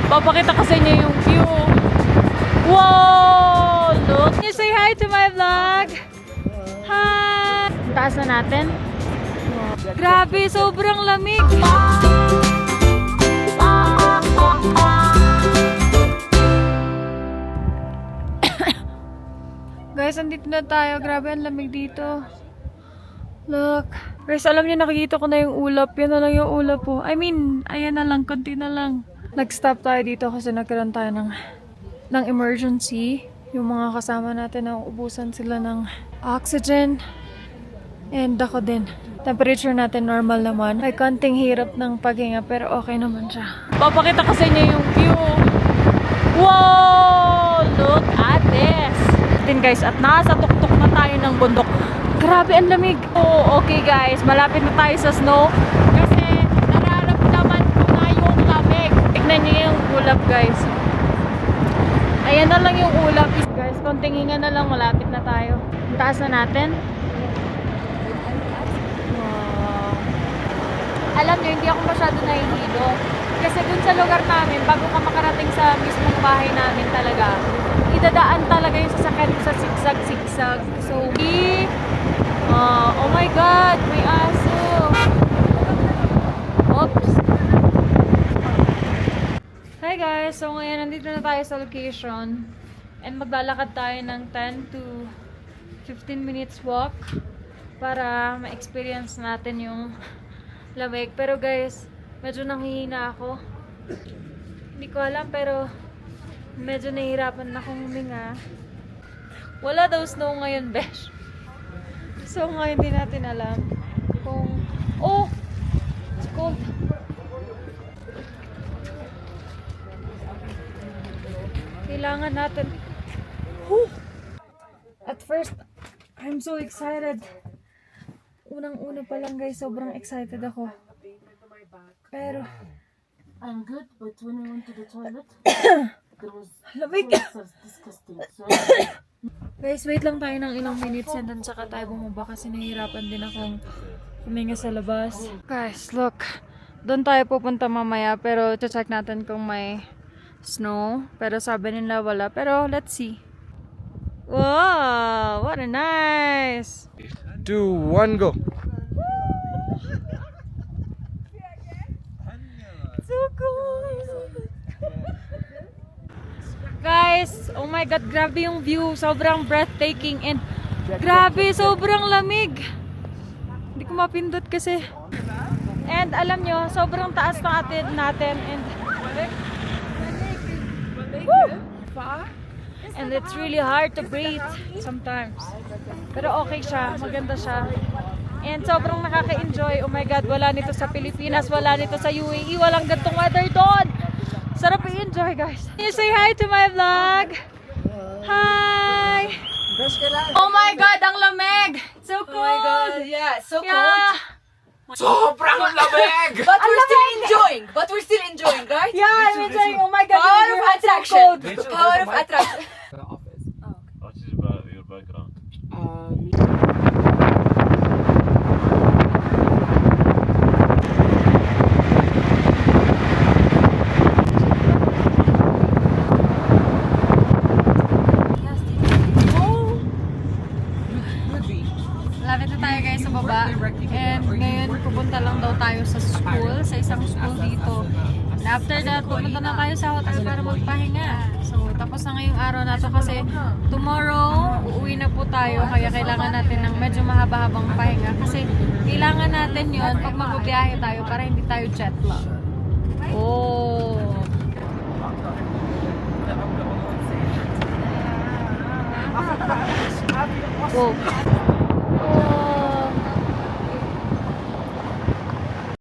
Papakita ko sa inyo yung view. Wow! Look! Can you say hi to my vlog? Hi! Taas na natin. Wow. Grabe, sobrang lamig. Guys, andito na tayo. Grabe, ang lamig dito. Look. Guys, alam niyo, nakikita ko na yung ulap. Yan na lang yung ulap po. I mean, ayan na lang. Konti na lang. Nag-stop tayo dito kasi nagkaroon tayo ng emergency. Yung mga kasama natin, nauubusan sila ng oxygen. And ako din. Temperature natin normal naman. May konting hirap ng paghinga pero okay naman siya. Papakita ko sa inyo yung view. Wow! Look at this! Din guys, at nasa tuktok na tayo ng bundok. Grabe, ang lamig. Oh, okay guys, malapit na tayo sa snow kasi nararamdaman ko na yung lamig. Tignan niyo yung ulap guys. Ayan na lang yung ulap. Guys, konting hinga na lang, malapit na tayo. Taas na natin. Wow. Alam niyo, hindi ako masyado nahihilo. Kasi dun sa lugar namin, bago ka makarating sa mismong bahay namin talaga, idadaan talaga yung sasakyan sa zigzag-zigzag. So, oh my God, may aso. Oops. Hi guys, so ngayon nandito na tayo sa location. And maglalakad tayo ng 10 to 15 minutes walk para ma-experience natin yung lamig. Pero guys, medyo nanghihina ako. Hindi ko alam pero medyo nahihirapan na akong huminga. Wala daw snow ngayon, besh. So ngayon hindi natin alam kung... Oh! It's cold. Kailangan natin... Whew! At first, I'm so excited. Unang-una pa lang guys, sobrang excited ako. Pero... I'm good, but when we went to the toilet, there was lamig! disgusting. So Guys, wait lang tayo ng ilang minutes and then saka tayo bumaba kasi nahihirapan din akong huminga sa labas. Guys, look. Doon tayo pupunta mamaya pero check natin kung may snow. Pero sabi nila wala. Pero let's see. Wow! What a nice! 2, 1, go! So cool! Guys, oh my God, grabe yung view. Sobrang breathtaking and grabe, sobrang lamig. Hindi ko mapindot kasi. And alam nyo, sobrang taas ng natin and woo! And it's really hard to breathe sometimes. Pero okay siya, maganda siya. And sobrang nakaka-enjoy. Oh my God, wala nito sa Pilipinas, wala nito sa UAE, walang gantong weather doon. Sarap i-enjoy, guys. Can you say hi to my vlog? Hi! Oh my God, ang lamig! So cool! Oh my God, yeah, so Yeah. cold. Sobrang lamig! But we're still enjoying. But we're still enjoying, right? Yeah, I'm enjoying. Oh my God, Power you're of so attraction. cold. Power of attraction. What is about your background? Lapit na tayo guys sa baba. And ngayon pupunta lang daw tayo sa school, sa isang school dito. And after that, pupunta na tayo sa hotel para magpahinga. So tapos na ngayong araw na to kasi tomorrow uuwi na po tayo. Kaya kailangan natin ng medyo mahaba-habang pahinga. Kasi kailangan natin yon pag magbibiyahe tayo para hindi tayo jet lag. Oh! Wow!